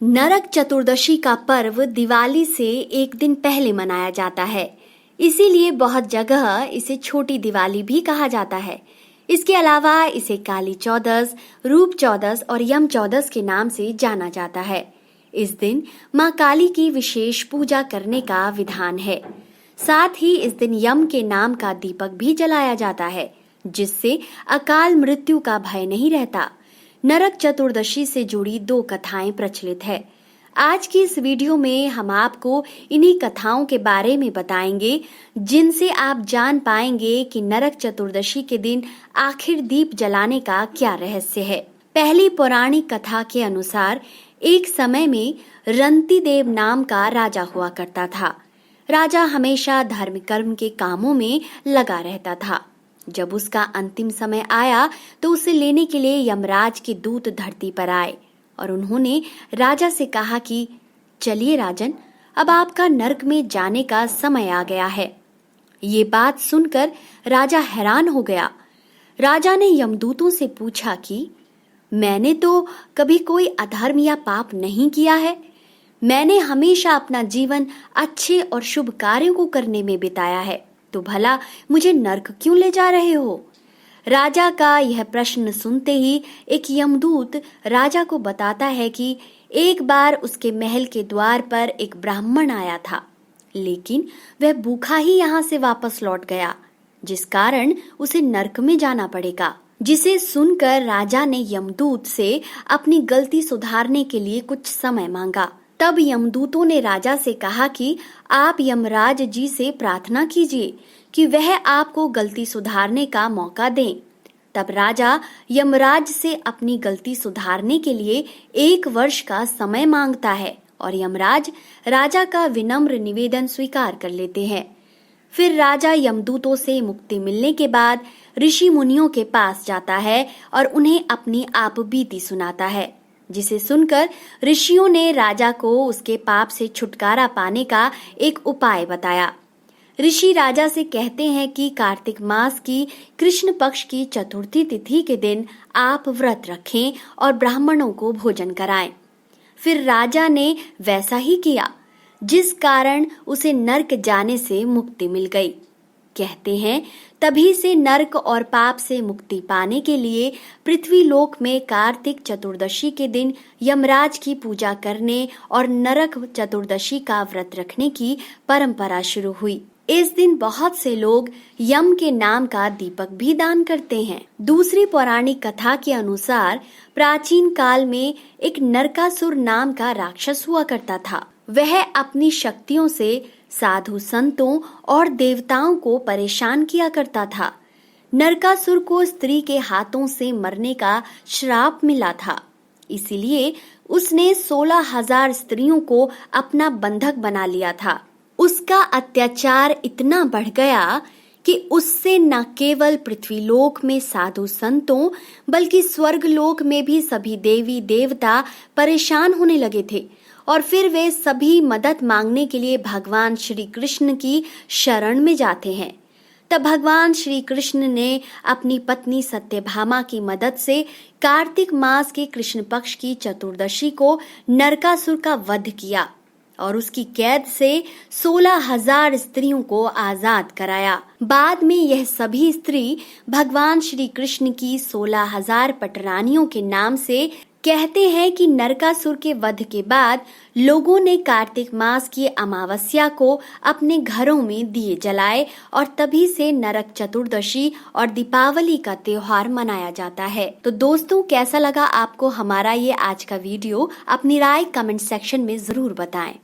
नरक चतुर्दशी का पर्व दिवाली से एक दिन पहले मनाया जाता है। इसीलिए बहुत जगह इसे छोटी दिवाली भी कहा जाता है। इसके अलावा इसे काली चौदस, रूप चौदस और यम चौदस के नाम से जाना जाता है। इस दिन मां काली की विशेष पूजा करने का विधान है। साथ ही इस दिन यम के नाम का दीपक भी जलाया जाता है, जिससे अकाल मृत्यु का भय नहीं रहता। नरक चतुर्दशी से जुड़ी 2 कथाएं प्रचलित है। आज की इस वीडियो में हम आपको इन्हीं कथाओं के बारे में बताएंगे, जिनसे आप जान पाएंगे कि नरक चतुर्दशी के दिन आखिर दीप जलाने का क्या रहस्य है। पहली पौराणिक कथा के अनुसार एक समय में रंती देव नाम का राजा हुआ करता था। राजा हमेशा धर्म कर्म के कामों में लगा रहता था। जब उसका अंतिम समय आया तो उसे लेने के लिए यमराज के दूत धरती पर आए और उन्होंने राजा से कहा कि चलिए राजन, अब आपका नरक में जाने का समय आ गया है। ये बात सुनकर राजा हैरान हो गया। राजा ने यमदूतों से पूछा कि मैंने तो कभी कोई अधर्म या पाप नहीं किया है। मैंने हमेशा अपना जीवन अच्छे और शुभ कार्यों को करने में बिताया है, तो भला मुझे नरक क्यों ले जा रहे हो? राजा का यह प्रश्न सुनते ही एक यमदूत राजा को बताता है कि एक बार उसके महल के द्वार पर एक ब्राह्मण आया था, लेकिन वह भूखा ही यहाँ से वापस लौट गया, जिस कारण उसे नरक में जाना पड़ेगा। जिसे सुनकर राजा ने यमदूत से अपनी गलती सुधारने के लिए कुछ समय मांगा। तब यमदूतों ने राजा से कहा कि आप यमराज जी से प्रार्थना कीजिए कि वह आपको गलती सुधारने का मौका दें। तब राजा यमराज से अपनी गलती सुधारने के लिए 1 वर्ष का समय मांगता है और यमराज राजा का विनम्र निवेदन स्वीकार कर लेते हैं। फिर राजा यमदूतों से मुक्ति मिलने के बाद ऋषि मुनियों के पास जाता है और उन्हें अपनी आप बीती सुनाता है, जिसे सुनकर ऋषियों ने राजा को उसके पाप से छुटकारा पाने का एक उपाय बताया। ऋषि राजा से कहते हैं कि कार्तिक मास की कृष्ण पक्ष की चतुर्थी तिथि के दिन आप व्रत रखें और ब्राह्मणों को भोजन कराएं। फिर राजा ने वैसा ही किया, जिस कारण उसे नरक जाने से मुक्ति मिल गई। कहते हैं तभी से नरक और पाप से मुक्ति पाने के लिए पृथ्वी लोक में कार्तिक चतुर्दशी के दिन यमराज की पूजा करने और नरक चतुर्दशी का व्रत रखने की परंपरा शुरू हुई। इस दिन बहुत से लोग यम के नाम का दीपक भी दान करते हैं। दूसरी पौराणिक कथा के अनुसार प्राचीन काल में एक नरकासुर नाम का राक्षस हुआ करता था। वह अपनी शक्तियों से साधु संतों और देवताओं को परेशान किया करता था। नरकासुर को स्त्री के हाथों से मरने का श्राप मिला था, इसीलिए उसने 16,000 स्त्रियों को अपना बंधक बना लिया था। उसका अत्याचार इतना बढ़ गया कि उससे न केवल पृथ्वीलोक में साधु संतों बल्कि स्वर्गलोक में भी सभी देवी देवता परेशान होने लगे थे और फिर वे सभी मदद मांगने के लिए भगवान श्री कृष्ण की शरण में जाते हैं। तब भगवान श्री कृष्ण ने अपनी पत्नी सत्यभामा की मदद से कार्तिक मास के कृष्ण पक्ष की चतुर्दशी को नरकासुर का वध किया और उसकी कैद से 16,000 स्त्रियों को आजाद कराया। बाद में यह सभी स्त्री भगवान श्री कृष्ण की 16,000 पटरानियों के नाम से कहते हैं कि नरकासुर के वध के बाद लोगों ने कार्तिक मास की अमावस्या को अपने घरों में दिए जलाए और तभी से नरक चतुर्दशी और दीपावली का त्योहार मनाया जाता है। तो दोस्तों, कैसा लगा आपको हमारा ये आज का वीडियो? अपनी राय कमेंट सेक्शन में जरूर बताएं।